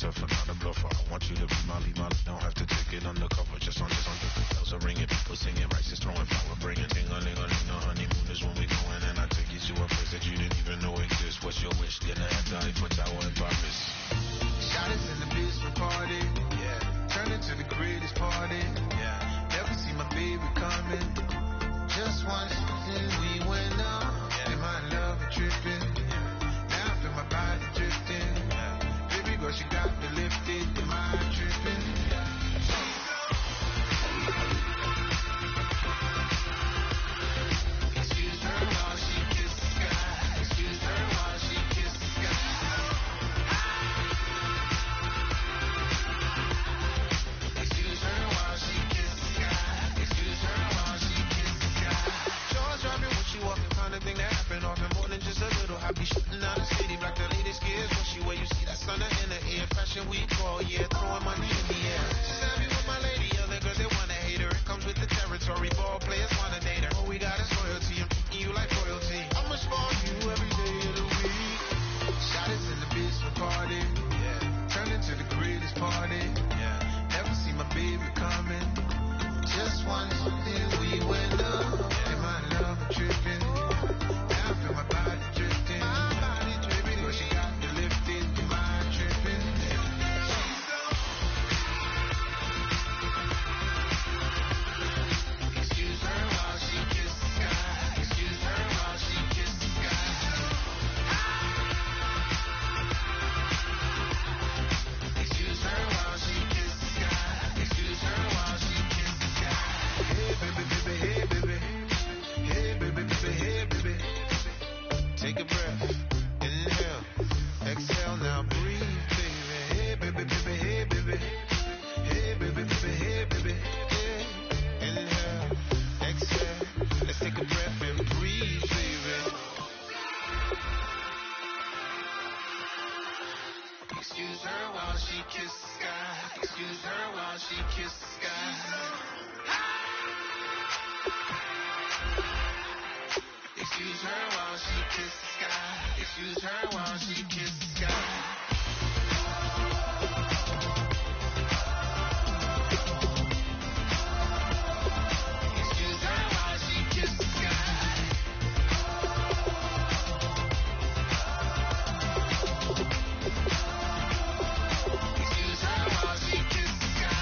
tougher, not a bluffer. I want you to be Molly, don't have to take it undercover. Just under the bells are ringing, people singing, rice is throwing flower, bringing ding-a-ling-a-ling. The honeymoon is when we going, and I take you to a place that you didn't even know exists. What's your wish? Get an anti-Eiffel Tower in Paris. Shot is in the basement party, yeah. Turn into the greatest party, yeah. Never see my baby coming. Just once, then we went up, yeah. And my love is tripping, yeah. Now I feel my body drifting, yeah. Baby girl, she got me lifted, the mind tripping, yeah. Excuse her while she kiss the sky. Excuse her while she kiss the sky. Excuse her while she kiss the sky. Excuse her while she kiss the sky. Jaws dropping when she walking, kind of thing that happen often. More than just a little happy shooting down the city. Black the latest gears when she wear. You see that sun in the air. Fashion week all year, throwing money in the air. She said me with my lady, other girls they wanna hate her. It comes with the territory. Ball players wanna date her. All we got is loyalty. I'm treating you like royalty. I'ma spoil you every day of the week. Shot is in the basement party, yeah. Turn into the greatest party, yeah. Never see my baby coming. Just once, then we went up, yeah. And my love is tripping. Now I feel my body drifting. My body dripping. Girl, she got me lifted. The mind tripping. Excuse her while she kiss the sky. Excuse her while she kiss the sky. Excuse her while she kiss the sky. Excuse her while she kiss the sky. Hey baby, baby, hey baby. Hey baby, baby, hey baby. Take a breath, inhale, exhale, now breathe, baby. Hey baby, baby, hey baby. Hey baby, baby, hey baby. Hey, inhale, exhale. Let's take a breath and breathe, baby. Excuse her while she kiss the sky. Excuse her while she kiss the sky. Excuse her while she kiss the sky. Excuse her while she kiss the sky. Excuse her while she kiss the sky. Excuse her while she kiss the sky.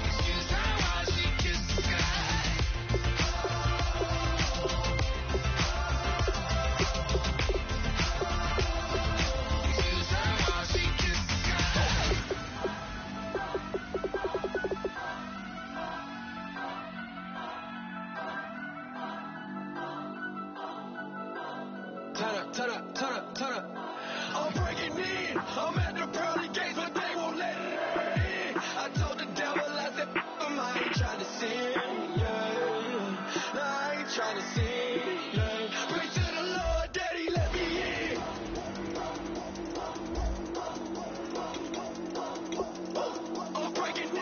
Excuse her while she kiss the sky. Excuse her while she kiss the sky. Turn up. I'm breaking in. I'm at the pearly gates, but they won't let me in. I told the devil, I said, I ain't trying to sin, yeah. No, I ain't trying to sin, yeah. Pray to the Lord, Daddy, let me in. I'm breaking in.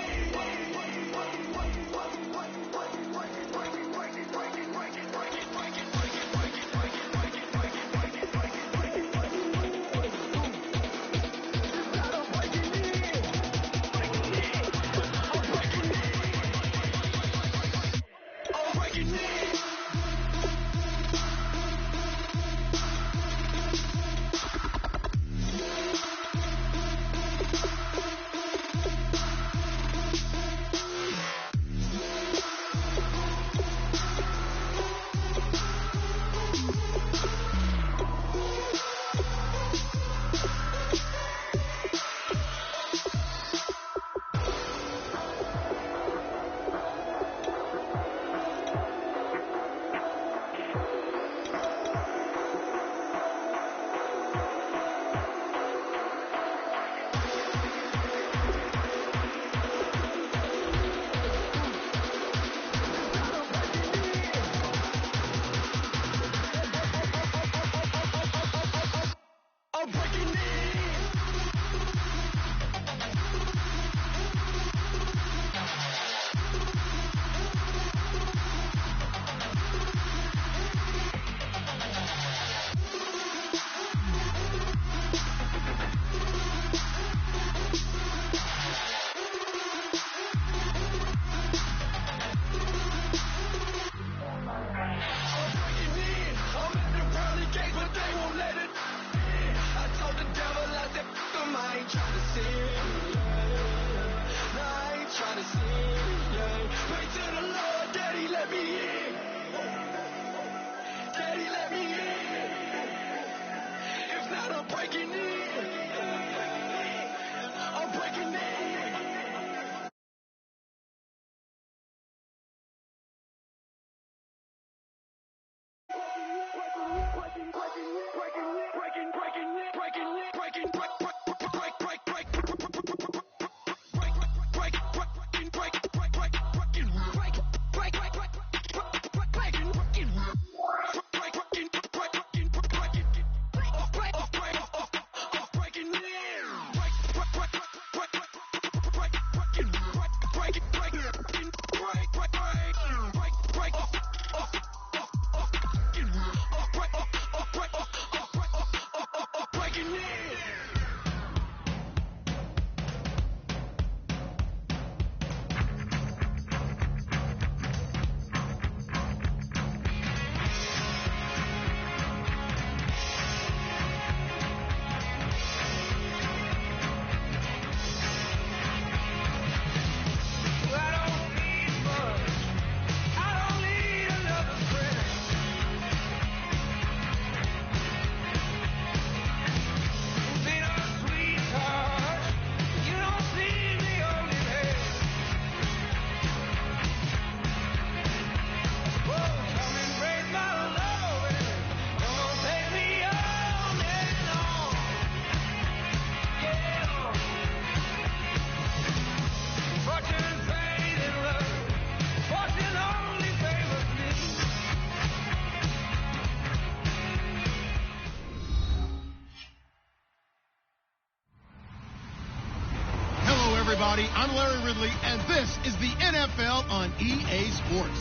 everybody. I'm Larry Ridley, and this is the NFL on EA Sports.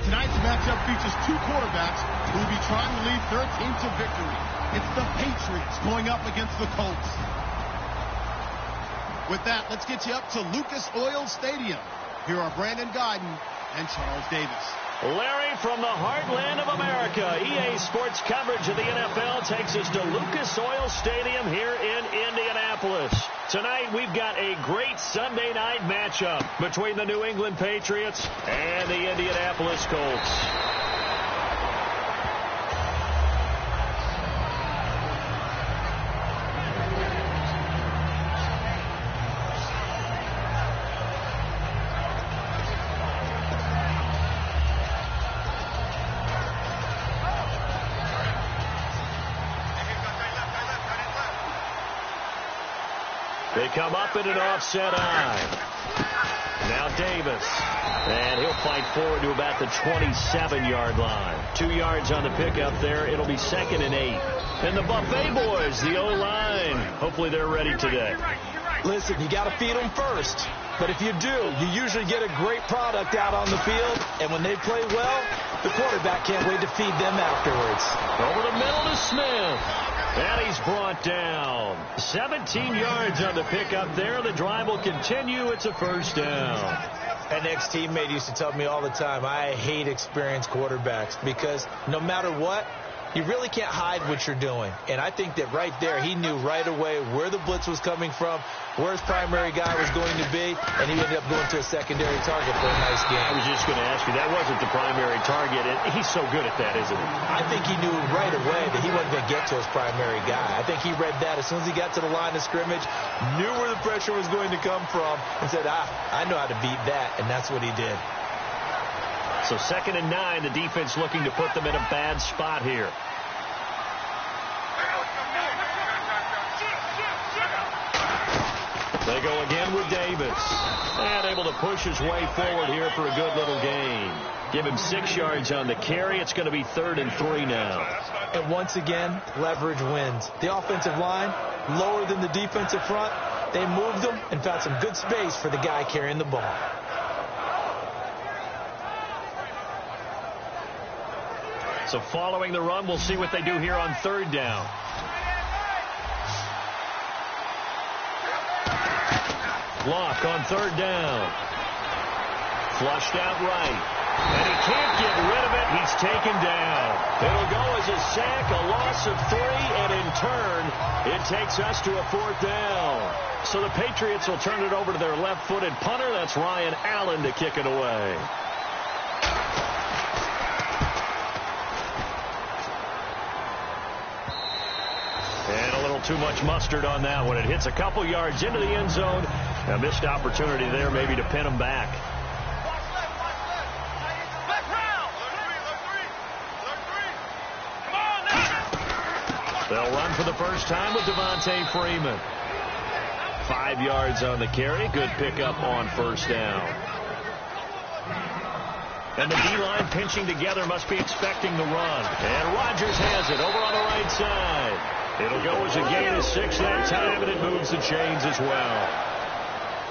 Tonight's matchup features two quarterbacks who will be trying to lead their team to victory. It's the Patriots going up against the Colts. With that, let's get you up to Lucas Oil Stadium. Here are Brandon Guyton and Charles Davis. Larry, from the heartland of America, EA Sports coverage of the NFL takes us to Lucas Oil Stadium here in Indianapolis. Tonight, we've got a great Sunday night matchup between the New England Patriots and the Indianapolis Colts. They come up in an offset eye. Now Davis. And he'll fight forward to about the 27-yard line. 2 yards on the pickup there. It'll be 2nd and 8. And the Buffet boys, the O-line. Hopefully they're ready today. Listen, you got to feed them first. But if you do, you usually get a great product out on the field. And when they play well, the quarterback can't wait to feed them afterwards. Over the middle to Smith. And he's brought down. 17 yards on the pickup there. The drive will continue. It's a first down. An ex-teammate used to tell me all the time, I hate experienced quarterbacks because no matter what, you really can't hide what you're doing. And I think that right there, he knew right away where the blitz was coming from, where his primary guy was going to be, and he ended up going to a secondary target for a nice game. I was just going to ask you, that wasn't the primary target, and he's so good at that, isn't he? I think he knew right away that he wasn't going to get to his primary guy. I think he read that as soon as he got to the line of scrimmage, knew where the pressure was going to come from, and said, I know how to beat that, and that's what he did. So 2nd and 9, the defense looking to put them in a bad spot here. They go again with Davis. And able to push his way forward here for a good little gain. Give him 6 yards on the carry. It's going to be 3rd and 3 now. And once again, leverage wins. The offensive line, lower than the defensive front. They moved them and found some good space for the guy carrying the ball. So following the run, we'll see what they do here on 3rd down. Block on 3rd down. Flushed out right. And he can't get rid of it. He's taken down. It'll go as a sack, a loss of 3, and in turn, it takes us to a 4th down. So the Patriots will turn it over to their left-footed punter. That's Ryan Allen to kick it away. And a little too much mustard on that one. It hits a couple yards into the end zone. A missed opportunity there maybe to pin him back. They'll run for the first time with Devontae Freeman. 5 yards on the carry. Good pickup on first down. And the D-line pinching together must be expecting the run. And Rodgers has it over on the right side. It'll go as a gain of 6 that time, and it moves the chains as well.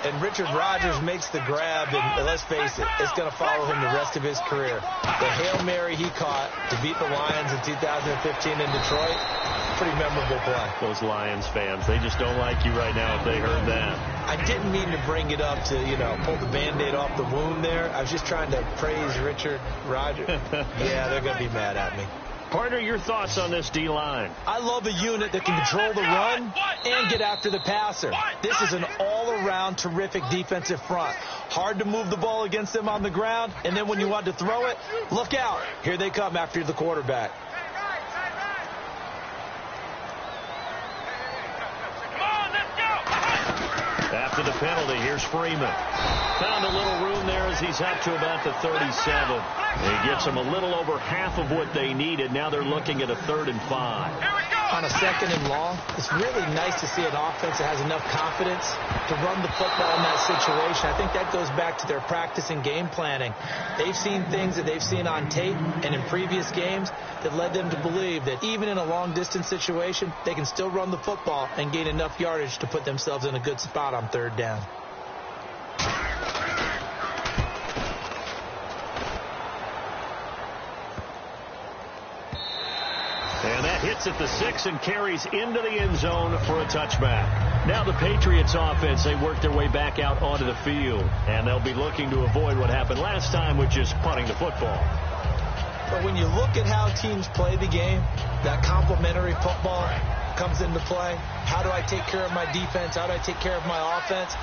And Richard Rodgers makes the grab, and let's face it, it's going to follow him the rest of his career. The Hail Mary he caught to beat the Lions in 2015 in Detroit, pretty memorable play. Those Lions fans, they just don't like you right now if they heard that. I didn't mean to bring it up to, pull the Band-Aid off the wound there. I was just trying to praise Richard Rodgers. Yeah, they're going to be mad at me. Partner, your thoughts on this D-line? I love a unit that can control the run and get after the passer. This is an all-around terrific defensive front. Hard to move the ball against them on the ground, and then when you want to throw it, look out. Here they come after the quarterback. After the penalty, here's Freeman. Found a little room there as he's up to about the 37. He gets them a little over half of what they needed. Now they're looking at a 3rd and 5. On a 2nd and long, it's really nice to see an offense that has enough confidence to run the football in that situation. I think that goes back to their practice and game planning. They've seen things that they've seen on tape and in previous games that led them to believe that even in a long-distance situation, they can still run the football and gain enough yardage to put themselves in a good spot on 3rd down. And that hits at the 6 and carries into the end zone for a touchback. Now the Patriots offense, they work their way back out onto the field. And they'll be looking to avoid what happened last time, which is punting the football. But when you look at how teams play the game, that complementary football comes into play. How do I take care of my defense? How do I take care of my offense?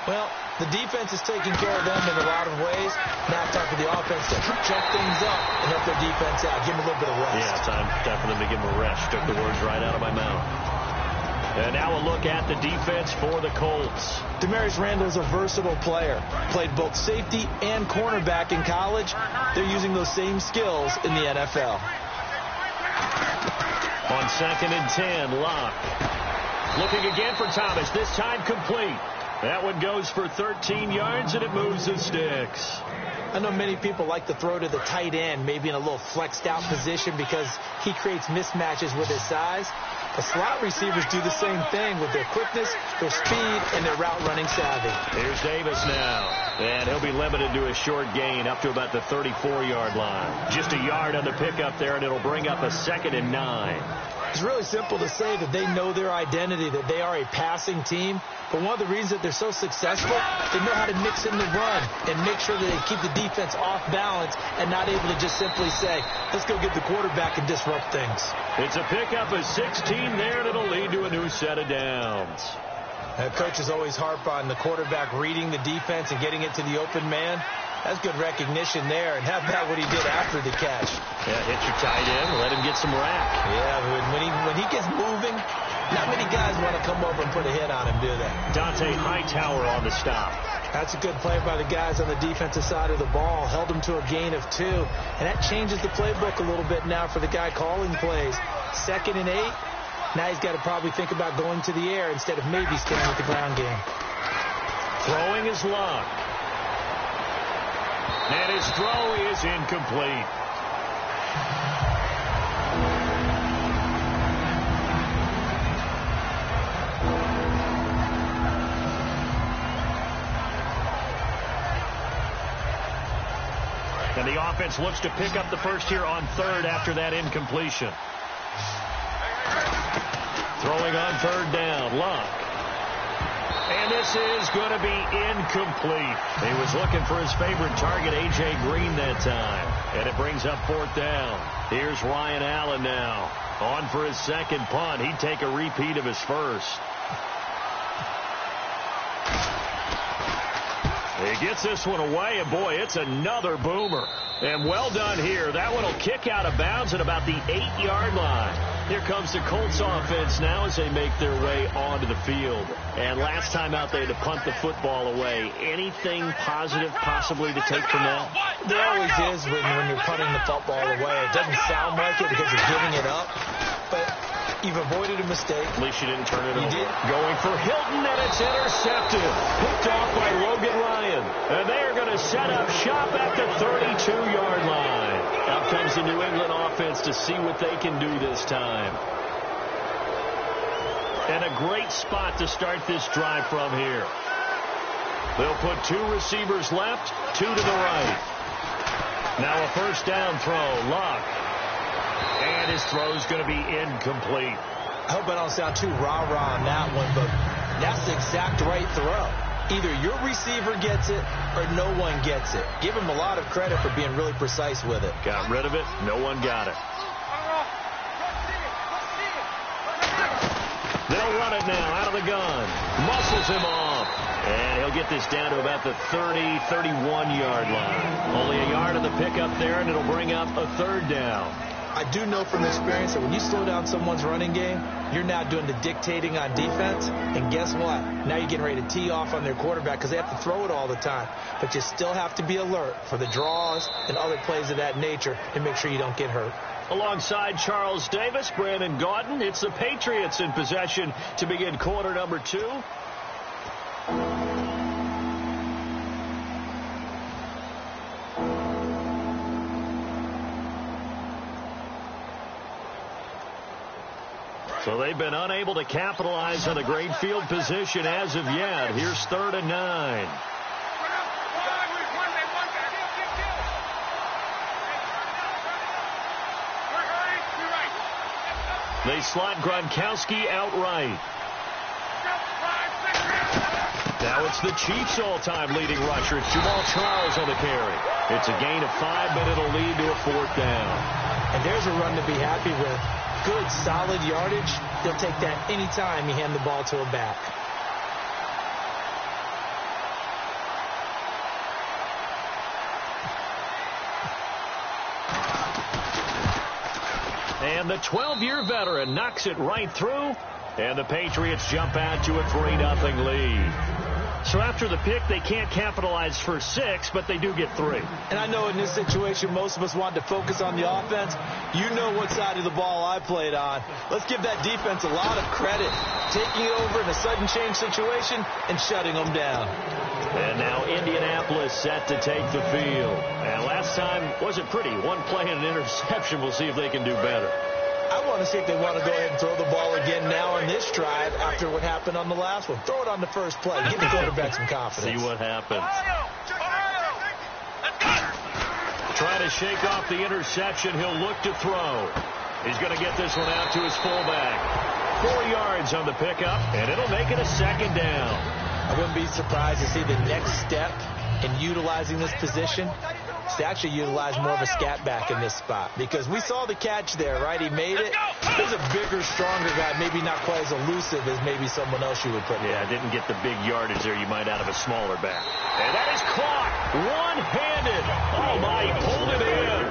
Well, the defense is taking care of them in a lot of ways. Now it's time for the offense to check things up and help their defense out. Give them a little bit of rest. Yeah, time for them to give them a rest. Took the words right out of my mouth. And now a look at the defense for the Colts. Demarius Randall's a versatile player. Played both safety and cornerback in college. They're using those same skills in the NFL. On 2nd and 10, Locke. Looking again for Thomas, this time complete. That one goes for 13 yards, and it moves the sticks. I know many people like to throw to the tight end, maybe in a little flexed out position because he creates mismatches with his size. The slot receivers do the same thing with their quickness, their speed, and their route running savvy. Here's Davis now, and he'll be limited to a short gain up to about the 34-yard line. Just a yard on the pickup there, and it'll bring up a 2nd and 9. It's really simple to say that they know their identity, that they are a passing team. But one of the reasons that they're so successful, they know how to mix in the run and make sure that they keep the defense off balance and not able to just simply say, let's go get the quarterback and disrupt things. It's a pickup of 16 there, and it'll lead to a new set of downs. Coaches always harp on the quarterback reading the defense and getting it to the open man. That's good recognition there. And how about what he did after the catch? Yeah, hit your tight end, let him get some rack. Yeah, when he gets moving, not many guys want to come over and put a hit on him, do they? Dante Hightower on the stop. That's a good play by the guys on the defensive side of the ball. Held him to a gain of 2. And that changes the playbook a little bit now for the guy calling plays. 2nd and 8. Now he's got to probably think about going to the air instead of maybe staying with the ground game. Throwing is Locke. And his throw is incomplete. And the offense looks to pick up the first here on 3rd after that incompletion. Throwing on 3rd down, Locke. And this is going to be incomplete. He was looking for his favorite target, A.J. Green, that time. And it brings up 4th down. Here's Ryan Allen now. On for his 2nd punt. He'd take a repeat of his first. He gets this one away, and boy, it's another boomer. And well done here. That one will kick out of bounds at about the 8-yard line. Here comes the Colts offense now as they make their way onto the field. And last time out they had to punt the football away. Anything positive possibly to take from that? There always is when you're punting the football away. It doesn't sound like it because you're giving it up. But You've avoided a mistake. At least you didn't turn it over. You did. Going for Hilton, and it's intercepted. Picked off by Logan Ryan. And they are going to set up shop at the 32-yard line. Out comes the New England offense to see what they can do this time. And a great spot to start this drive from here. They'll put 2 receivers left, 2 to the right. Now a first down throw. Luck. And his throw's going to be incomplete. I hope I don't sound too rah-rah on that one, but that's the exact right throw. Either your receiver gets it or no one gets it. Give him a lot of credit for being really precise with it. Got rid of it. No one got it. They'll run it now out of the gun. Muscles him off. And he'll get this down to about the 30, 31-yard line. Only a yard of the pickup there, and it'll bring up a third down. I do know from experience that when you slow down someone's running game, you're now doing the dictating on defense. And guess what? Now you're getting ready to tee off on their quarterback because they have to throw it all the time. But you still have to be alert for the draws and other plays of that nature and make sure you don't get hurt. Alongside Charles Davis, Brandon Gaudin, it's the Patriots in possession to begin quarter number 2. So they've been unable to capitalize on a great field position as of yet. Here's 3rd and 9. They slot Gronkowski outright. Now it's the Chiefs' all-time leading rusher. It's Jamal Charles on the carry. It's a gain of 5, but it'll lead to a 4th down. And there's a run to be happy with. Good, solid yardage. They'll take that anytime you hand the ball to a back. And the 12-year veteran knocks it right through. And the Patriots jump out to a 3-0 lead. So after the pick, they can't capitalize for 6, but they do get 3. And I know in this situation, most of us want to focus on the offense. You know what side of the ball I played on. Let's give that defense a lot of credit. Taking over in a sudden change situation and shutting them down. And now Indianapolis set to take the field. And last time wasn't pretty. One play and an interception. We'll see if they can do better. I want to see if they want to go ahead and throw the ball again now on this drive after what happened on the last one. Throw it on the first play. Give the quarterback some confidence. See what happens. Trying to shake off the interception. He'll look to throw. He's going to get this one out to his fullback. 4 yards on the pickup, and it'll make it a 2nd down. I wouldn't be surprised to see the next step in utilizing this position is to actually utilize more of a scat back in this spot. Because we saw the catch there, right? He made it. There's a bigger, stronger guy, maybe not quite as elusive as maybe someone else you would put there. Yeah, didn't get the big yardage there you might out of a smaller back. And that is caught one-handed. Oh, my, he pulled it in.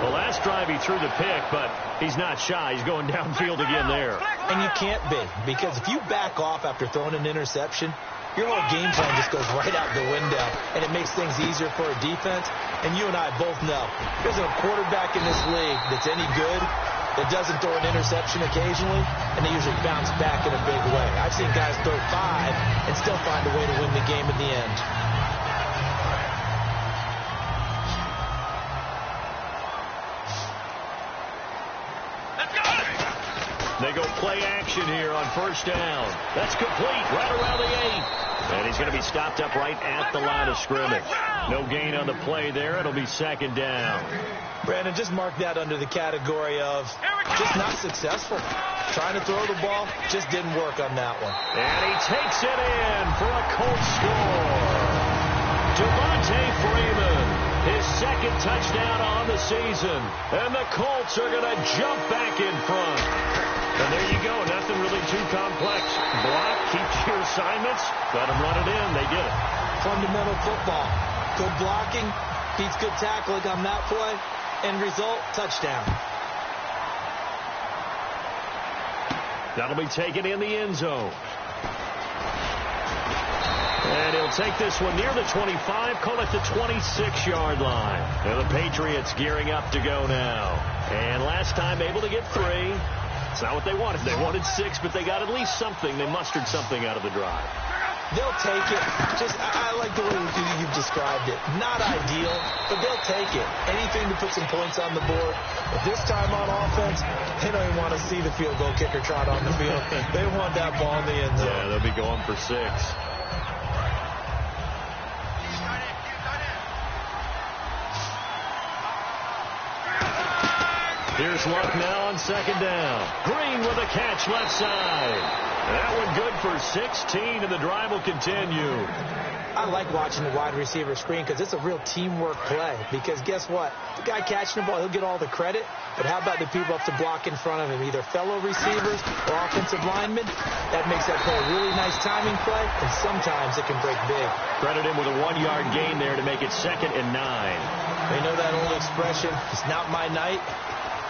The last drive he threw the pick, but he's not shy. He's going downfield again there. And you can't be, because if you back off after throwing an interception, your whole game plan just goes right out the window, and it makes things easier for a defense. And you and I both know there's a quarterback in this league that's any good that doesn't throw an interception occasionally, and they usually bounce back in a big way. I've seen guys throw 5 and still find a way to win the game in the end. They go play action here on first down. That's complete right around the 8. And he's going to be stopped up right at the line of scrimmage. No gain on the play there. It'll be 2nd down. Brandon, just mark that under the category of just not successful. Trying to throw the ball just didn't work on that one. And he takes it in for a Colts score. Devontae Freeman, his 2nd touchdown on the season. And the Colts are going to jump back in front. And there you go. Nothing really too complex. Block, keep your assignments, let them run it in. They get it. Fundamental football. Good blocking beats good tackling on that play. End result, touchdown. That'll be taken in the end zone. And he'll take this one near the 25, call it the 26-yard line. And the Patriots gearing up to go now. And last time able to get 3. It's not what they wanted. They wanted 6, but they got at least something. They mustered something out of the drive. They'll take it. I like the way you've described it. Not ideal, but they'll take it. Anything to put some points on the board. But this time on offense, they don't even want to see the field goal kicker trot on the field. They want that ball in the end zone. Yeah, they'll be going for 6. Here's Luck now on second down. Green with a catch left side. That one good for 16, and the drive will continue. I like watching the wide receiver screen because it's a real teamwork play. Because guess what? The guy catching the ball, he'll get all the credit. But how about the people up to block in front of him, either fellow receivers or offensive linemen? That makes that play a really nice timing play, and sometimes it can break big. Credit him with a 1-yard gain there to make it 2nd and 9. They know that old expression, it's not my night.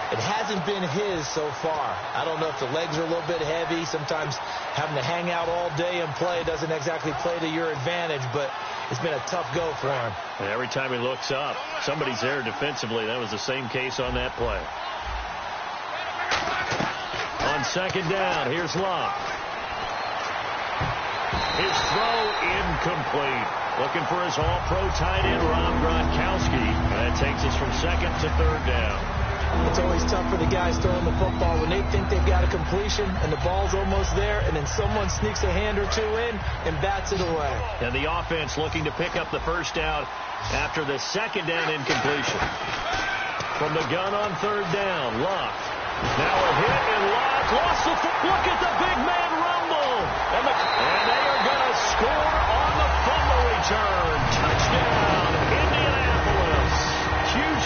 It hasn't been his so far. I don't know if the legs are a little bit heavy. Sometimes having to hang out all day and play doesn't exactly play to your advantage, but it's been a tough go for him. And every time he looks up, somebody's there defensively. That was the same case on that play. On second down, here's Luck. His throw incomplete. Looking for his all-pro tight end, Rob Gronkowski. And that takes us from 2nd to 3rd down. It's always tough for the guys throwing the football when they think they've got a completion and the ball's almost there, and then someone sneaks a hand or two in and bats it away. And the offense looking to pick up the first down after the 2nd down incompletion. From the gun on 3rd down, Luck. Now a hit, and Luck lost the look at the big man rumble. And they are going to score on the fumble return. Touchdown, Indianapolis.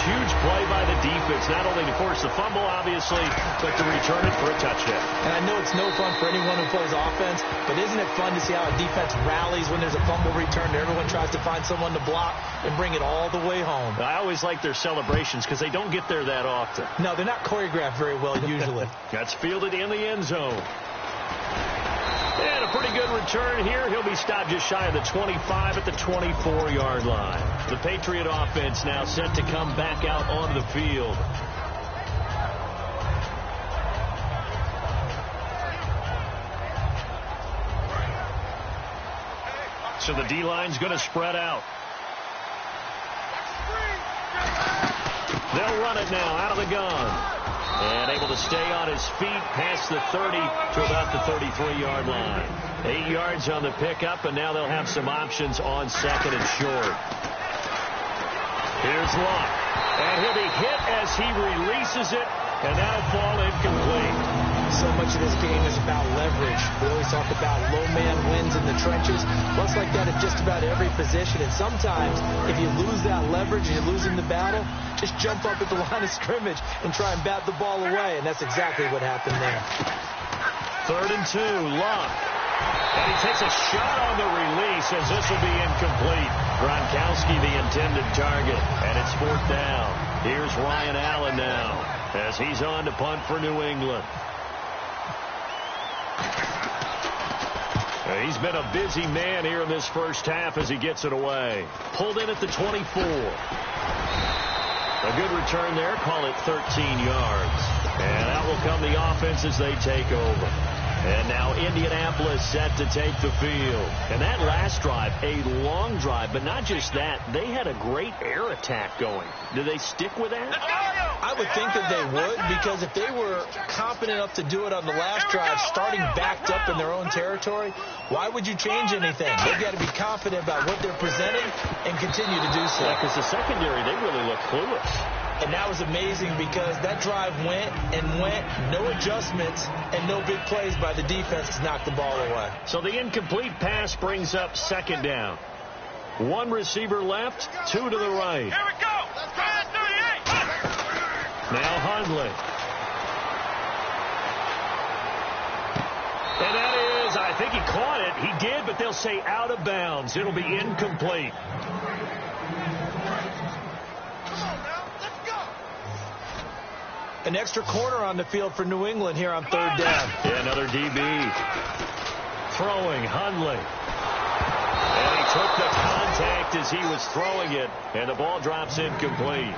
Huge play by the defense, not only to force the fumble, obviously, but to return it for a touchdown. And I know it's no fun for anyone who plays offense, but isn't it fun to see how a defense rallies when there's a fumble return and everyone tries to find someone to block and bring it all the way home? I always like their celebrations because they don't get there that often. No, they're not choreographed very well usually. That's fielded in the end zone. And a pretty good return here. He'll be stopped just shy of the 25 at the 24-yard line. The Patriot offense now set to come back out onto the field. So the D-line's going to spread out. They'll run it now out of the gun. And able to stay on his feet past the 30 to about the 33-yard line. 8 yards on the pickup, and now they'll have some options on 2nd and short. Here's Luck. And he'll be hit as he releases it, and that'll fall incomplete. So much of this game is about leverage. We always talk about low man wins in the trenches. Looks like that at just about every position. And sometimes, if you lose that leverage and you're losing the battle, just jump up at the line of scrimmage and try and bat the ball away. And that's exactly what happened there. 3rd and 2, Luck. And he takes a shot on the release as this will be incomplete. Gronkowski the intended target, and it's 4th down. Here's Ryan Allen now as he's on to punt for New England. He's been a busy man here in this first half as he gets it away. Pulled in at the 24. A good return there. Call it 13 yards. And out will come the offense as they take over. And now Indianapolis set to take the field. And that last drive, a long drive, but not just that. They had a great air attack going. Do they stick with that? I would think that they would, because if they were confident enough to do it on the last drive, starting backed up in their own territory, why would you change anything? They've got to be confident about what they're presenting and continue to do so. Because the secondary, they really look clueless. And that was amazing because that drive went and went, no adjustments, and no big plays by the defense to knock the ball away. So the incomplete pass brings up 2nd down. 1 receiver left, 2 to the right. Here we go. Let's try that 38. Now Hundley. And that is, I think he caught it. He did, but they'll say out of bounds. It'll be incomplete. An extra corner on the field for New England here on 3rd down. Yeah, another DB. Throwing, Hundley. And he took the contact as he was throwing it, and the ball drops incomplete.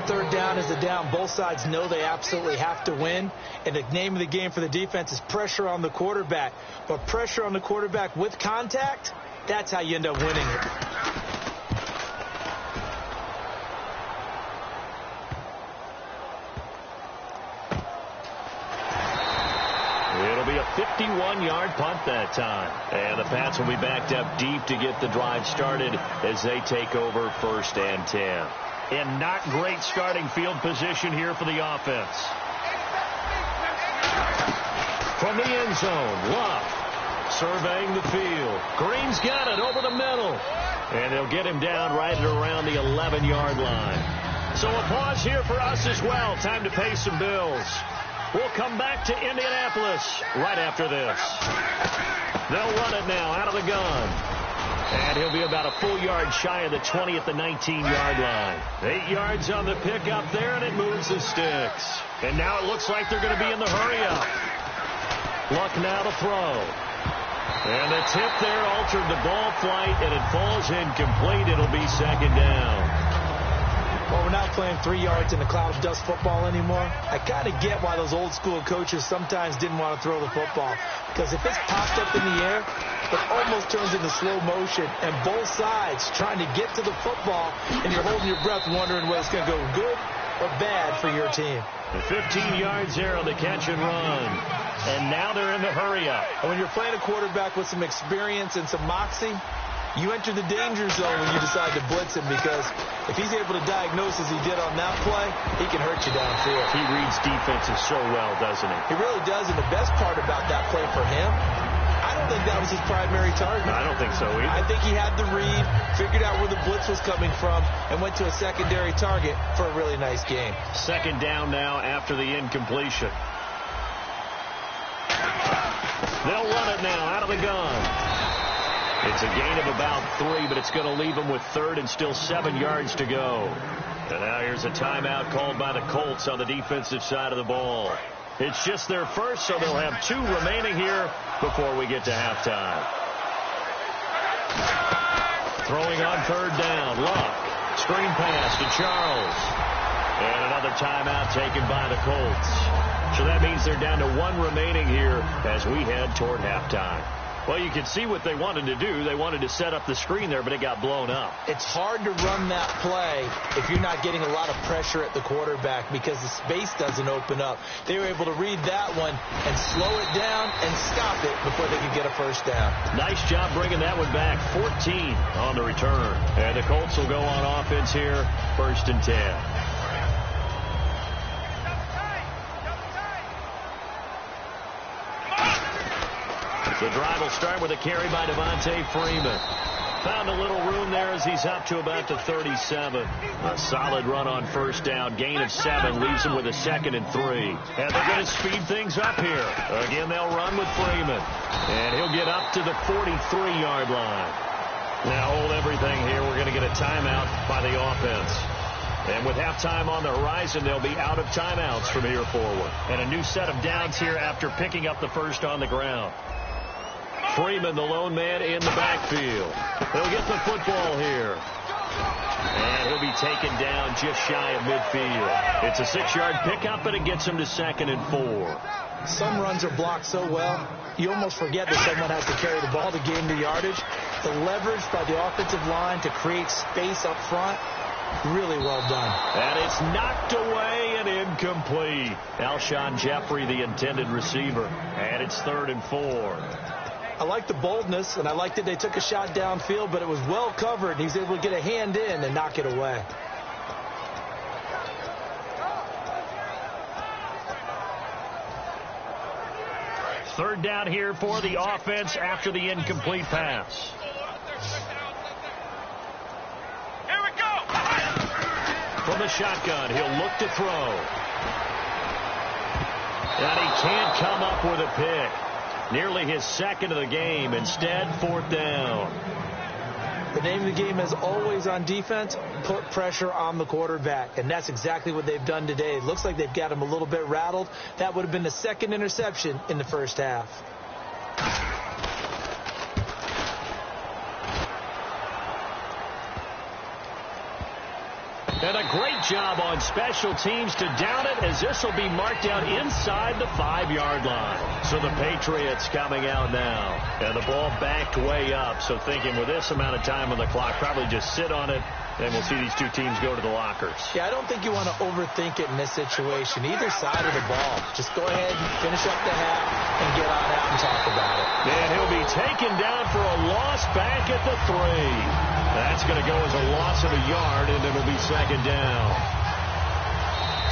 Third down is a down. Both sides know they absolutely have to win. And the name of the game for the defense is pressure on the quarterback. But pressure on the quarterback with contact, that's how you end up winning it. It'll be a 51-yard punt that time. And the Pats will be backed up deep to get the drive started as they take over 1st and 10. And not great starting field position here for the offense. From the end zone, Luck surveying the field. Green's got it over the middle. And they'll get him down right at around the 11-yard line. So a pause here for us as well. Time to pay some bills. We'll come back to Indianapolis right after this. They'll run it now out of the gun. And he'll be about a full yard shy of the 20 at the 19-yard line. 8 yards on the pick up there, and it moves the sticks. And now it looks like they're going to be in the hurry-up. Luck now to throw. And the tip there altered the ball flight, and it falls incomplete. It'll be 2nd down. Well, we're not playing 3 yards in a cloud of dust football anymore. I kind of get why those old school coaches sometimes didn't want to throw the football. Because if it's popped up in the air, it almost turns into slow motion. And both sides trying to get to the football, and you're holding your breath wondering whether it's going to go good or bad for your team. 15 yards there on the catch and run. And now they're in the hurry-up. And when you're playing a quarterback with some experience and some moxie, you enter the danger zone when you decide to blitz him, because if he's able to diagnose as he did on that play, he can hurt you downfield. He reads defenses so well, doesn't he? He really does, and the best part about that play for him, I don't think that was his primary target. I don't think so either. I think he had the read, figured out where the blitz was coming from, and went to a secondary target for a really nice game. 2nd down now after the incompletion. They'll run it now out of the gun. It's a gain of about 3, but it's going to leave them with 3rd and still 7 yards to go. And now here's a timeout called by the Colts on the defensive side of the ball. It's just their first, so they'll have 2 remaining here before we get to halftime. Throwing on 3rd down, Luck. Screen pass to Charles. And another timeout taken by the Colts. So that means they're down to 1 remaining here as we head toward halftime. Well, you can see what they wanted to do. They wanted to set up the screen there, but it got blown up. It's hard to run that play if you're not getting a lot of pressure at the quarterback because the space doesn't open up. They were able to read that one and slow it down and stop it before they could get a 1st down. Nice job bringing that one back. 14 on the return. And the Colts will go on offense here, 1st and 10. The drive will start with a carry by Devontae Freeman. Found a little room there as he's up to about the 37. A solid run on 1st down. Gain of 7 leaves him with a 2nd and 3. And they're going to speed things up here. Again, they'll run with Freeman. And he'll get up to the 43-yard line. Now hold everything here. We're going to get a timeout by the offense. And with halftime on the horizon, they'll be out of timeouts from here forward. And a new set of downs here after picking up the 1st on the ground. Freeman, the lone man in the backfield. He'll get the football here. And he'll be taken down just shy of midfield. It's a 6-yard pickup, but it gets him to 2nd and 4. Some runs are blocked so well, you almost forget that someone has to carry the ball to gain the yardage. The leverage by the offensive line to create space up front, really well done. And it's knocked away and incomplete. Alshon Jeffrey, the intended receiver. And it's 3rd and 4. I like the boldness, and I like that they took a shot downfield, but it was well covered. He's able to get a hand in and knock it away. Third down here for the offense after the incomplete pass. Here we go. From the shotgun, he'll look to throw. And he can't come up with a pick. Nearly his 2nd of the game. Instead, 4th down. The name of the game is always on defense, put pressure on the quarterback. And that's exactly what they've done today. It looks like they've got him a little bit rattled. That would have been the 2nd interception in the 1st half. And a great job on special teams to down it, as this will be marked out inside the 5-yard line. So the Patriots coming out now. And the ball backed way up. So thinking with this amount of time on the clock, probably just sit on it, and we'll see these two teams go to the lockers. Yeah, I don't think you want to overthink it in this situation. Either side of the ball. Just go ahead and finish up the half and get on out and talk about it. And he'll be taken down for a loss back at the 3. That's going to go as a loss of a yard, and it'll be second down.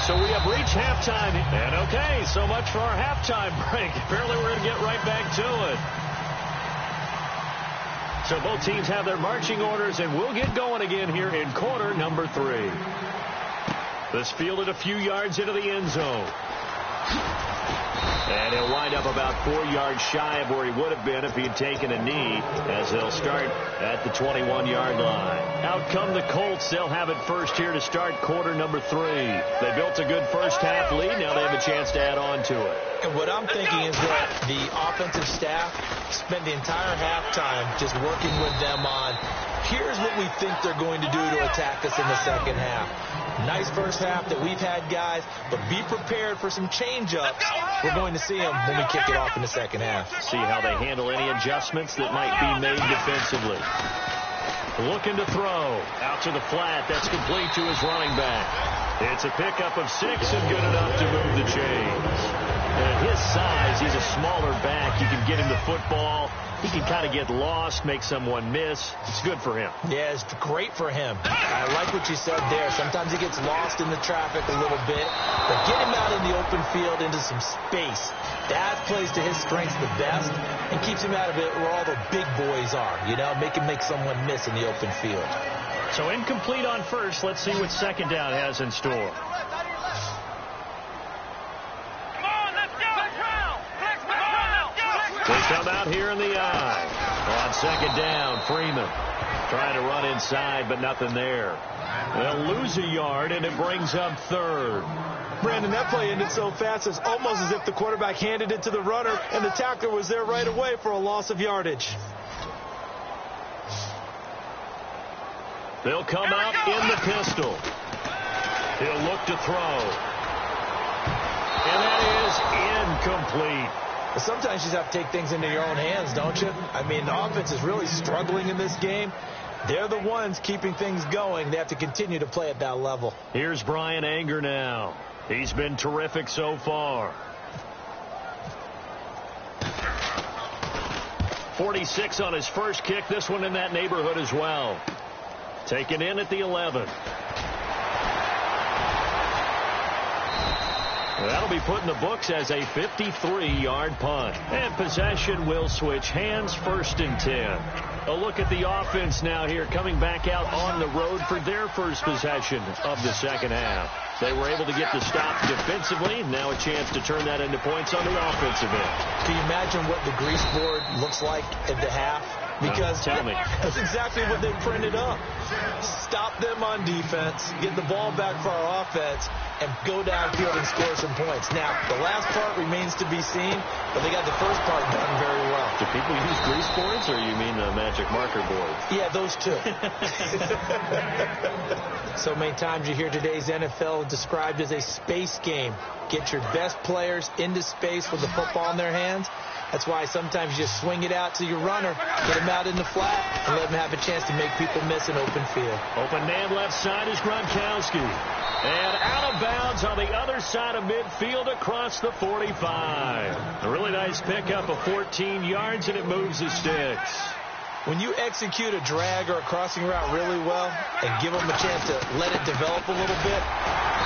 So we have reached halftime. And okay, so much for our halftime break. Apparently we're going to get right back to it. So both teams have their marching orders, and we'll get going again here in quarter number 3. This fielded a few yards into the end zone. And he'll wind up about 4 yards shy of where he would have been if he'd taken a knee, as they'll start at the 21-yard line. Out come the Colts. They'll have it first here to start quarter number 3. They built a good first-half lead. Now they have a chance to add on to it. And what I'm thinking is that the offensive staff spent the entire halftime just working with them on, here's what we think they're going to do to attack us in the second half. Nice first half that we've had, guys, but be prepared for some change-ups. We're going to see them when we kick it off in the second half. See how they handle any adjustments that might be made defensively. Looking to throw. Out to the flat. That's complete to his running back. It's a pickup of 6 and good enough to move the chains. At his size, he's a smaller back. You can get him the football. He can kind of get lost, make someone miss. It's good for him. Yeah, it's great for him. I like what you said there. Sometimes he gets lost in the traffic a little bit, but get him out in the open field into some space. That plays to his strengths the best and keeps him out of it where all the big boys are, you know, make him make someone miss in the open field. So incomplete on first. Let's see what second down has in store. They come out here in the eye. On second down, Freeman trying to run inside, but nothing there. They'll lose a yard, and it brings up third. Brandon, that play ended so fast, it's almost as if the quarterback handed it to the runner, and the tackler was there right away for a loss of yardage. They'll come out in the pistol. He'll look to throw. And that is incomplete. But sometimes you just have to take things into your own hands, don't you? I mean, the offense is really struggling in this game. They're the ones keeping things going. They have to continue to play at that level. Here's Brian Anger now. He's been terrific so far. 46 on his first kick. This one in that neighborhood as well. Taken in at the 11. That'll be put in the books as a 53-yard punt. And possession will switch hands, 1st and 10. A look at the offense now here, coming back out on the road for their first possession of the second half. They were able to get the stop defensively. Now a chance to turn that into points on the offensive end. Can you imagine what the grease board looks like at the half? Because tell me. That's exactly what they printed up. Stop them on defense, get the ball back for our offense, and go downfield and score some points. Now, the last part remains to be seen, but they got the first part done very well. Do people use grease boards, or you mean the magic marker boards? Yeah, those two. So many times you hear today's NFL described as a space game. Get your best players into space with the football in their hands. That's why sometimes you just swing it out to your runner, get him out in the flat, and let him have a chance to make people miss an open field. Open man left side is Gronkowski. And out of bounds on the other side of midfield across the 45. A really nice pickup of 14 yards, and it moves the sticks. When you execute a drag or a crossing route really well and give them a chance to let it develop a little bit,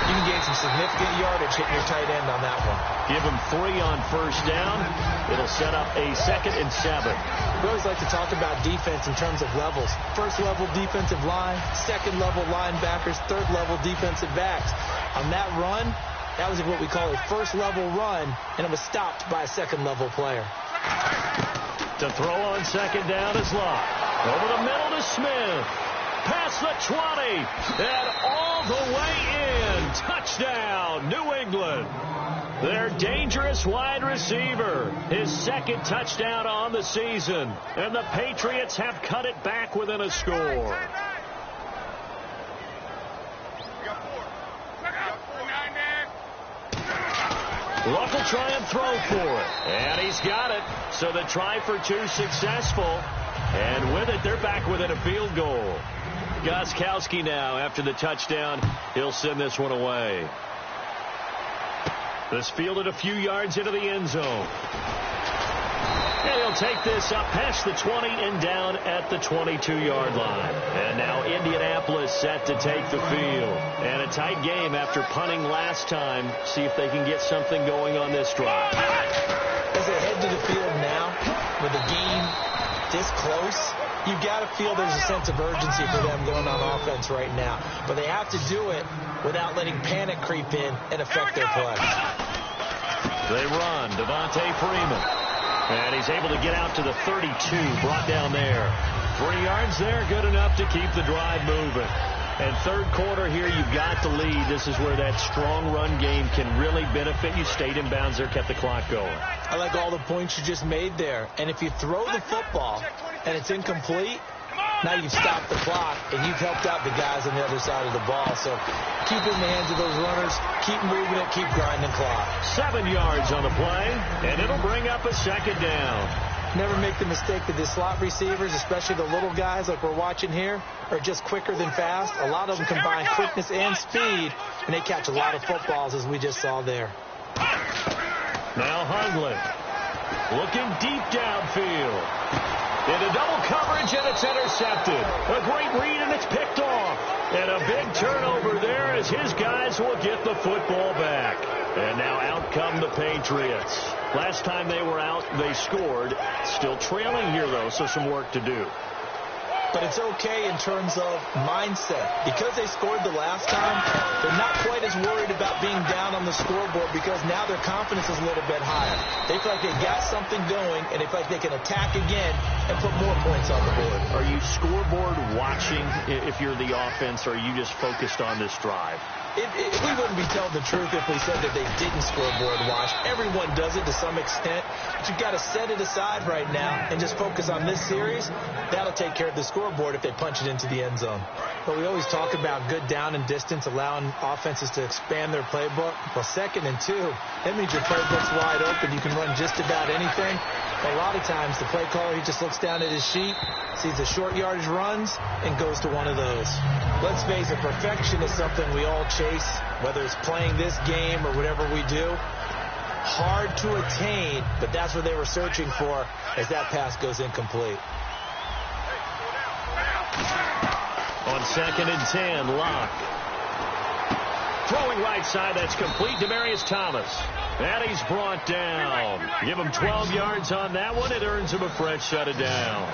you can gain some significant yardage hitting your tight end on that one. Give him 3 on first down. It'll set up a 2nd and 7. We always like to talk about defense in terms of levels. First level defensive line, second level linebackers, third level defensive backs. On that run, that was what we call a first level run, and it was stopped by a second level player. To throw on second down is Locke. Over the middle to Smith. Past the 20. And all the way in. Touchdown, New England. Their dangerous wide receiver. His 2nd touchdown on the season. And the Patriots have cut it back within a score. Luck will try and throw for it. And he's got it. So the try for two successful. And with it, they're back within a field goal. Gostkowski now, after the touchdown, he'll send this one away. This fielded a few yards into the end zone. And he'll take this up past the 20 and down at the 22-yard line. And now Indianapolis set to take the field. And a tight game after punting last time. See if they can get something going on this drive. As they head to the field now, with the game this close, you've got to feel there's a sense of urgency for them going on offense right now. But they have to do it without letting panic creep in and affect their play. They run. Devontae Freeman. And he's able to get out to the 32, brought down there. 3 yards there, good enough to keep the drive moving. And third quarter here, you've got the lead. This is where that strong run game can really benefit you. Stayed in bounds there, kept the clock going. I like all the points you just made there. And if you throw the football and it's incomplete, now you've stopped the clock and you've helped out the guys on the other side of the ball. So keep it in the hands of those runners, keep moving it, keep grinding clock. 7 yards on the play, and it'll bring up a second down. Never make the mistake that the slot receivers, especially the little guys like we're watching here, are just quicker than fast. A lot of them combine quickness and speed, and they catch a lot of footballs, as we just saw there. Now Hundley looking deep downfield. Into double coverage, and it's intercepted. A great read, and it's picked off. And a big turnover there as his guys will get the football back. And now out come the Patriots. Last time they were out, they scored. Still trailing here, though, so some work to do. But it's okay in terms of mindset. Because they scored the last time, they're not quite as worried about being down on the scoreboard because now their confidence is a little bit higher. They feel like they got something going, and they feel like they can attack again and put more points on the board. Are you scoreboard watching if you're the offense, or are you just focused on this drive? We wouldn't be telling the truth if we said that they didn't scoreboard watch. Everyone does it to some extent. But you've got to set it aside right now and just focus on this series. That'll take care of the scoreboard if they punch it into the end zone. But we always talk about good down and distance, allowing offenses to expand their playbook. Well, 2nd and 2, that means your playbook's wide open. You can run just about anything. But a lot of times the play caller, he just looks down at his sheet, sees the short yardage runs, and goes to one of those. Let's face it, perfection is something we all chase, whether it's playing this game or whatever we do. Hard to attain, but that's what they were searching for as that pass goes incomplete. On 2nd and 10, Locke. Throwing right side, that's complete. Demaryius Thomas. And he's brought down. Give him 12 yards on that one. It earns him a fresh set of downs.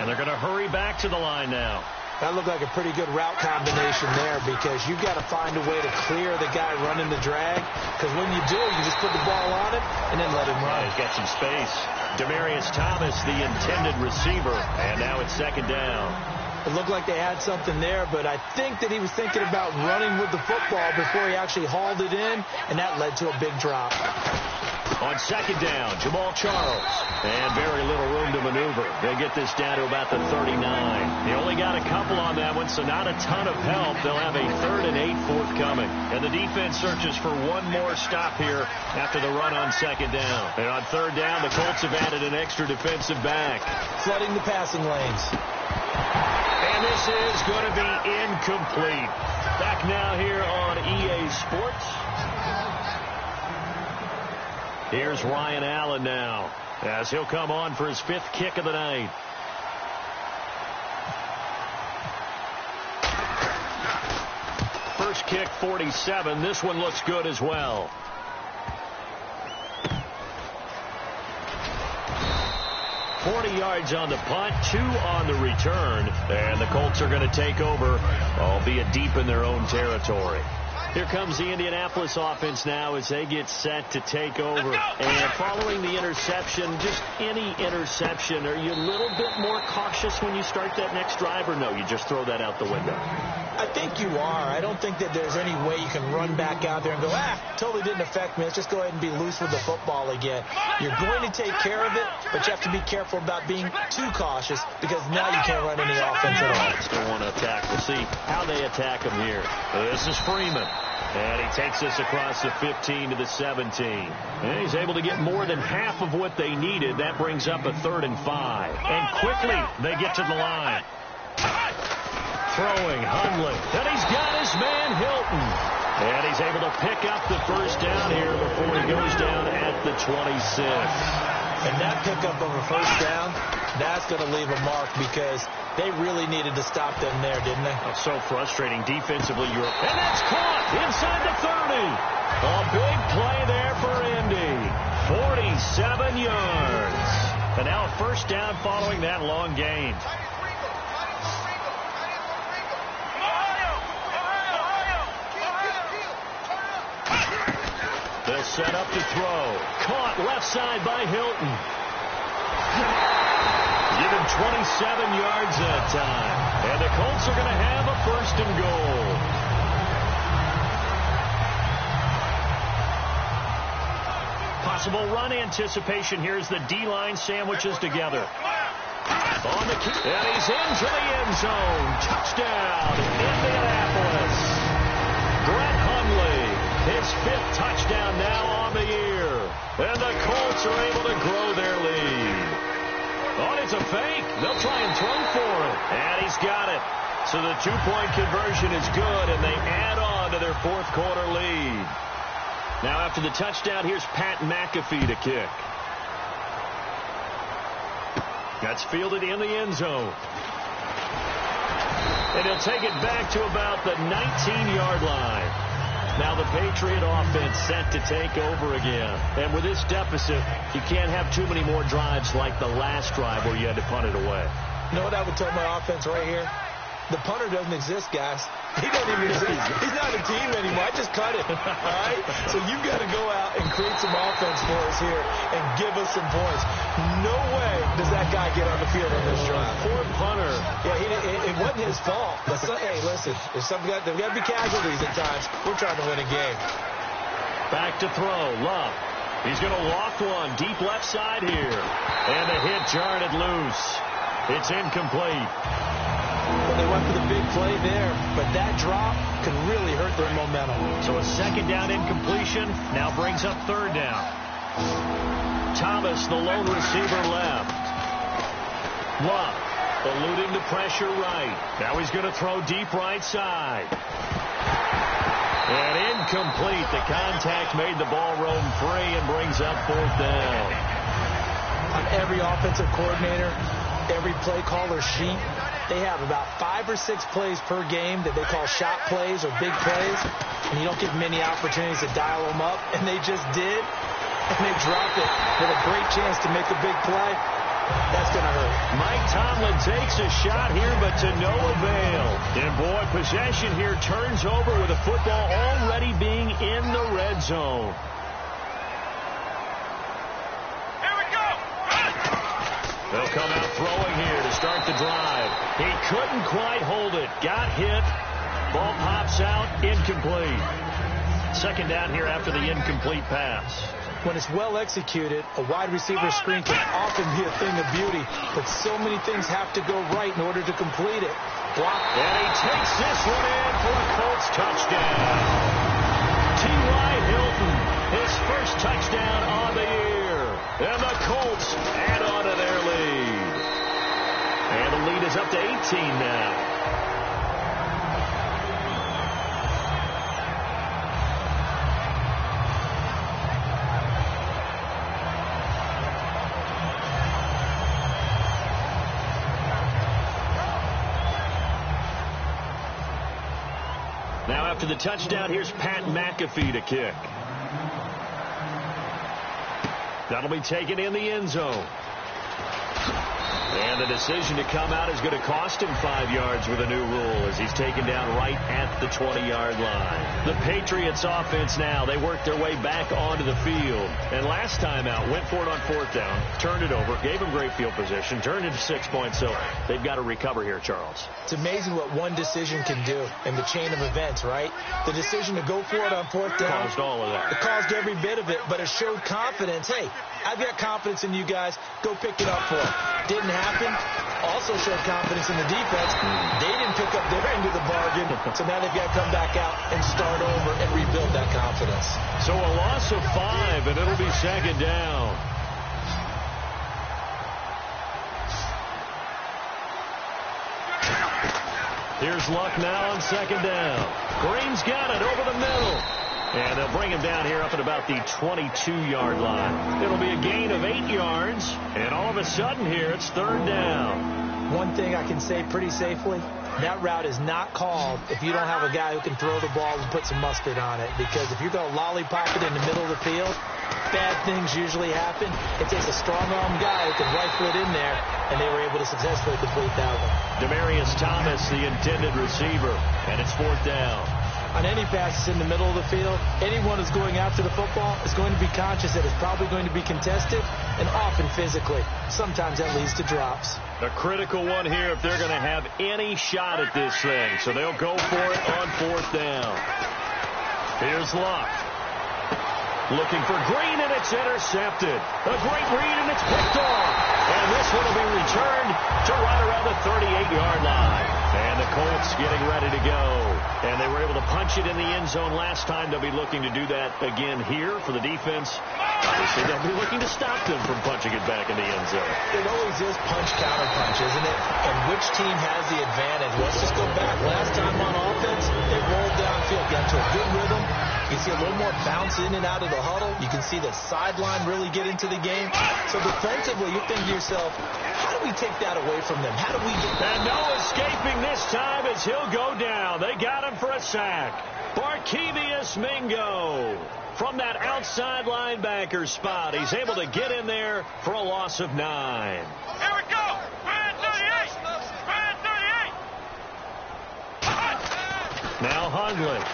And they're going to hurry back to the line now. That looked like a pretty good route combination there because you've got to find a way to clear the guy running the drag. Because when you do, you just put the ball on him and then let him run. He's got some space. Demaryius Thomas, the intended receiver. And now it's 2nd down. It looked like they had something there, but I think that he was thinking about running with the football before he actually hauled it in, and that led to a big drop. On 2nd down, Jamal Charles. And very little room to maneuver. They get this down to about the 39. They only got a couple on that one, so not a ton of help. They'll have a 3rd and 8 forthcoming. And the defense searches for one more stop here after the run on 2nd down. And on 3rd down, the Colts have added an extra defensive back. Flooding the passing lanes. And this is going to be incomplete. Back now here on EA Sports. Here's Ryan Allen now as he'll come on for his 5th kick of the night. First kick, 47. This one looks good as well. $40 yards on the punt, 2 on the return. And the Colts are going to take over, albeit deep in their own territory. Here comes the Indianapolis offense now as they get set to take over. And following the interception, just any interception, are you a little bit more cautious when you start that next drive, or no, you just throw that out the window? I think you are. I don't think that there's any way you can run back out there and go, totally didn't affect me. Let's just go ahead and be loose with the football again. You're going to take care of it, but you have to be careful about being too cautious because now you can't run any offense at all. Still want to attack. We'll see how they attack them here. This is Freeman. And he takes this across the 15 to the 17. And he's able to get more than half of what they needed. That brings up a 3rd and 5. And quickly, they get to the line. Throwing, Hundley. And he's got his man, Hilton. And he's able to pick up the first down here before he goes down at the 26. And that pickup of a first down, that's going to leave a mark because they really needed to stop them there, didn't they? Oh, so frustrating defensively. And that's caught inside the 30. A big play there for Indy. 47 yards. And now a first down following that long gain. They'll set up to throw. Caught left side by Hilton. Give him 27 yards that time. And the Colts are going to have a 1st and goal. Possible run anticipation here as the D-line sandwiches together. On the kick. And he's into the end zone. Touchdown, Indianapolis. Brett Hundley, his 5th touchdown now on the year. And the Colts are able to grow their lead. Oh, it's a fake. They'll try and throw for it. And he's got it. So the 2-point conversion is good, and they add on to their 4th quarter lead. Now after the touchdown, here's Pat McAfee to kick. That's fielded in the end zone. And he'll take it back to about the 19-yard line. Now the Patriot offense set to take over again. And with this deficit, you can't have too many more drives like the last drive where you had to punt it away. You know what I would tell my offense right here? The punter doesn't exist, guys. He doesn't even exist. He's not a team anymore. I just cut it. All right? So you've got to go out and create some offense for us here and give us some points. No way does that guy get on the field on this drive. Poor punter. Yeah, it wasn't his fault. Hey, listen, there's got to be casualties at times. We're trying to win a game. Back to throw. Love. He's going to walk one deep left side here. And the hit jarred it loose. It's incomplete. Well, they went for the big play there, but that drop could really hurt their momentum. So a 2nd down incompletion now brings up 3rd down. Thomas, the lone receiver, left. Love, eluding the pressure right. Now he's going to throw deep right side. And incomplete. The contact made the ball roam free and brings up 4th down. On every offensive coordinator, every play caller sheet, they have about 5 or 6 plays per game that they call shot plays or big plays, and you don't get many opportunities to dial them up, and they just did, and they dropped it with a great chance to make a big play. That's going to hurt. Mike Tomlin takes a shot here, but to no avail. And boy, possession here turns over with the football already being in the red zone. They'll come out throwing here to start the drive. He couldn't quite hold it. Got hit. Ball pops out. Incomplete. 2nd down here after the incomplete pass. When it's well executed, a wide receiver screen can often be a thing of beauty, but so many things have to go right in order to complete it. Block. And he takes this one in for a Colts touchdown. T.Y. Hilton, his 1st touchdown on the year. And the Colts add on to their lead. And the lead is up to 18 now. Now after the touchdown, here's Pat McAfee to kick. That'll be taken in the end zone. And the decision to come out is going to cost him 5 yards with a new rule as he's taken down right at the 20-yard line. The Patriots offense now, they work their way back onto the field. And last time out, went for it on 4th down, turned it over, gave him great field position, turned it to 6 points. So they've got to recover here, Charles. It's amazing what one decision can do in the chain of events, right? The decision to go for it on 4th down. Caused all of that. It caused every bit of it, but it showed confidence. Hey, I've got confidence in you guys. Go pick it up for it. Didn't happen. happened also showed confidence in the defense. They didn't pick up their end of the bargain, so now they've got to come back out and start over and rebuild that confidence. So a loss of 5, and it'll be second down. Here's Luck now on second down. Green's got it over the middle. And they'll bring him down here up at about the 22-yard line. It'll be a gain of 8 yards. And all of a sudden here, it's third down. One thing I can say pretty safely, that route is not called if you don't have a guy who can throw the ball and put some mustard on it. Because if you're going to lollipop it in the middle of the field, bad things usually happen. It takes a strong-arm guy who can rifle it in there, and they were able to successfully complete that one. Demaryius Thomas, the intended receiver, and it's fourth down. On any passes in the middle of the field, anyone who's going after the football is going to be conscious that it's probably going to be contested, and often physically. Sometimes that leads to drops. A critical one here if they're going to have any shot at this thing. So they'll go for it on fourth down. Here's Luck. Looking for Green, and it's intercepted. A great read, and it's picked off. And this one will be returned to right around the 38-yard line. And the Colts getting ready to go. And they were able to punch it in the end zone last time. They'll be looking to do that again here for the defense. Obviously, they'll be looking to stop them from punching it back in the end zone. It always is punch-counter-punch, isn't it? And which team has the advantage? Let's just go back. Last time on offense, they rolled downfield, got to a good rhythm. You see a little more bounce in and out of the huddle. You can see the sideline really get into the game. So defensively, you're thinking to yourself, how do we take that away from them? How do we get that? And no escaping this time as he'll go down. They got him for a sack. Barkevius Mingo from that outside linebacker spot. He's able to get in there for a loss of 9. Here we go. Brand 38. Brand 38. Now Hundley.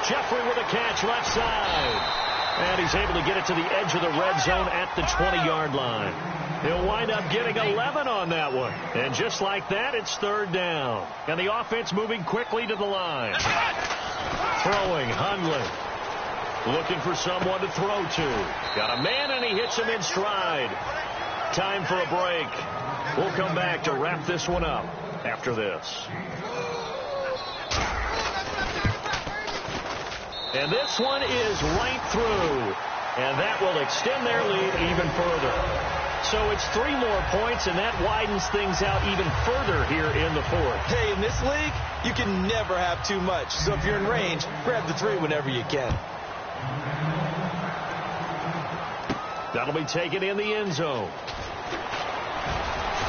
Jeffrey with a catch left side. And he's able to get it to the edge of the red zone at the 20-yard line. He'll wind up getting 11 on that one. And just like that, it's third down. And the offense moving quickly to the line. Throwing, Hundley. Looking for someone to throw to. Got a man, and he hits him in stride. Time for a break. We'll come back to wrap this one up after this. And this one is right through. And that will extend their lead even further. So it's 3 more points, and that widens things out even further here in the fourth. Hey, in this league, you can never have too much. So if you're in range, grab the 3 whenever you can. That'll be taken in the end zone.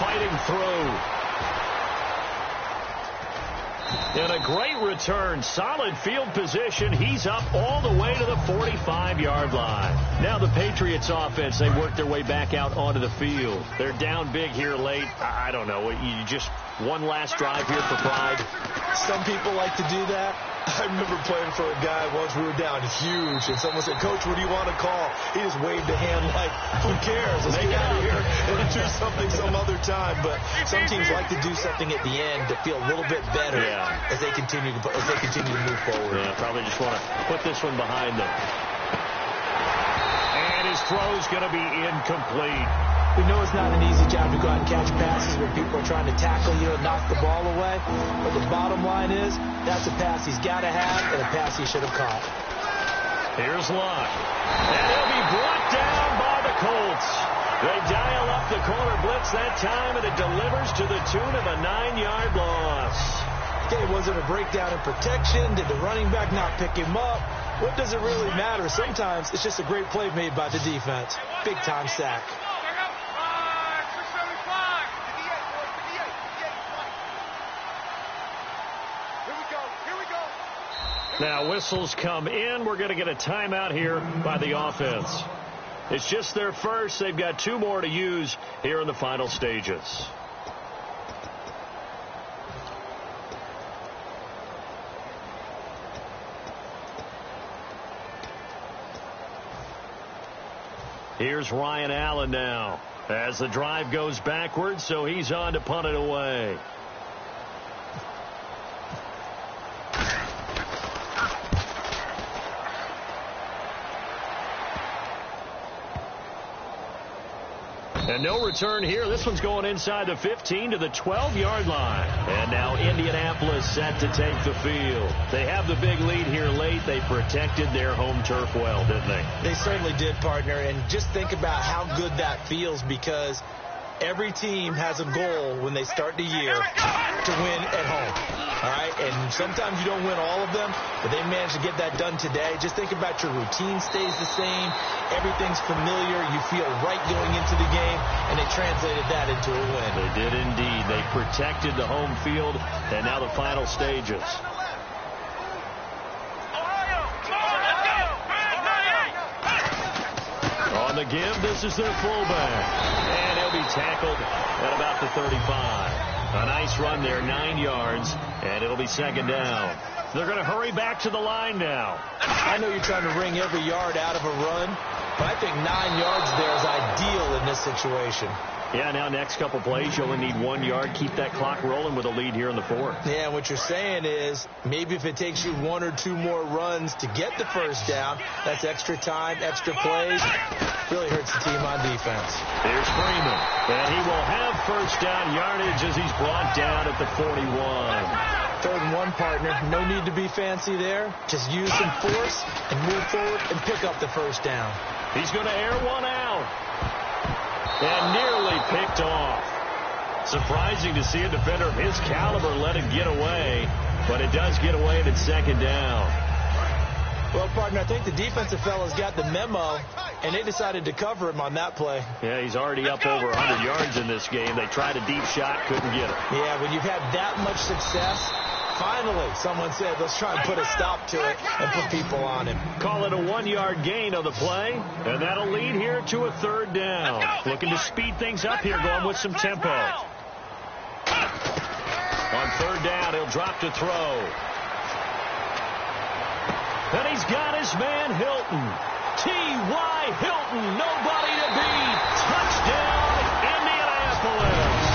Fighting through. And a great return. Solid field position. He's up all the way to the 45-yard line. Now the Patriots offense, they work their way back out onto the field. They're down big here late. I don't know. You just one last drive here for pride. Some people like to do that. I remember playing for a guy once. We were down huge, and someone said, "Coach, what do you want to call?" He just waved a hand like, "Who cares? Let's get out of here and do something some other time." But some teams like to do something at the end to feel a little bit better as they continue to move forward. Yeah, probably just want to put this one behind them. And his throw's going to be incomplete. We know it's not an easy job to go out and catch passes when people are trying to tackle you and knock the ball away. But the bottom line is, that's a pass he's got to have and a pass he should have caught. Here's Luck. And he'll be brought down by the Colts. They dial up the corner blitz that time, and it delivers to the tune of a 9-yard loss. Okay, was it a breakdown in protection? Did the running back not pick him up? What does it really matter? Sometimes it's just a great play made by the defense. Big-time sack. Now whistles come in. We're going to get a timeout here by the offense. It's just their first. They've got 2 more to use here in the final stages. Here's Ryan Allen now as the drive goes backwards, so he's on to punt it away. And no return here. This one's going inside the 15 to the 12-yard line. And now Indianapolis set to take the field. They have the big lead here late. They protected their home turf well, didn't they? They certainly did, partner. And just think about how good that feels, because every team has a goal when they start the year to win at home. All right, and sometimes you don't win all of them, but they managed to get that done today. Just think about your routine stays the same. Everything's familiar. You feel right going into the game, and they translated that into a win. They did indeed. They protected the home field, and now the final stages. On the give, this is their fullback. And he'll be tackled at about the 35. A nice run there, 9 yards, and it'll be second down. They're going to hurry back to the line now. I know you're trying to wring every yard out of a run, but I think 9 yards there is ideal in this situation. Yeah, now next couple plays, you only need 1 yard. Keep that clock rolling with a lead here in the fourth. Yeah, what you're saying is maybe if it takes you 1 or 2 more runs to get the first down, that's extra time, extra plays. Really hurts the team on defense. Here's Freeman, and he will have first down yardage as he's brought down at the 41. 3rd and 1, partner. No need to be fancy there. Just use some force and move forward and pick up the first down. He's going to air one out. And nearly picked off. Surprising to see a defender of his caliber let it get away, but it does get away and it's second down. Well, partner, I think the defensive fellas got the memo, and they decided to cover him on that play. Yeah, he's already up over 100 yards in this game. They tried a deep shot, couldn't get it. Yeah, when you've had that much success, finally, someone said, let's try and put a stop to it and put people on him. Call it a 1-yard gain on the play, and that'll lead here to a 3rd down. Looking to speed things up here, going with some tempo. On 3rd down, he'll drop to throw. And he's got his man Hilton. T.Y. Hilton, nobody to beat. Touchdown, Indianapolis.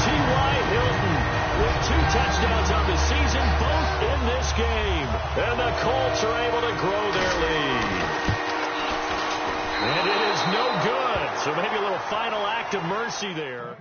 T.Y. Hilton with 2 touchdowns on the season, both in this game. And the Colts are able to grow their lead. And it is no good. So maybe a little final act of mercy there.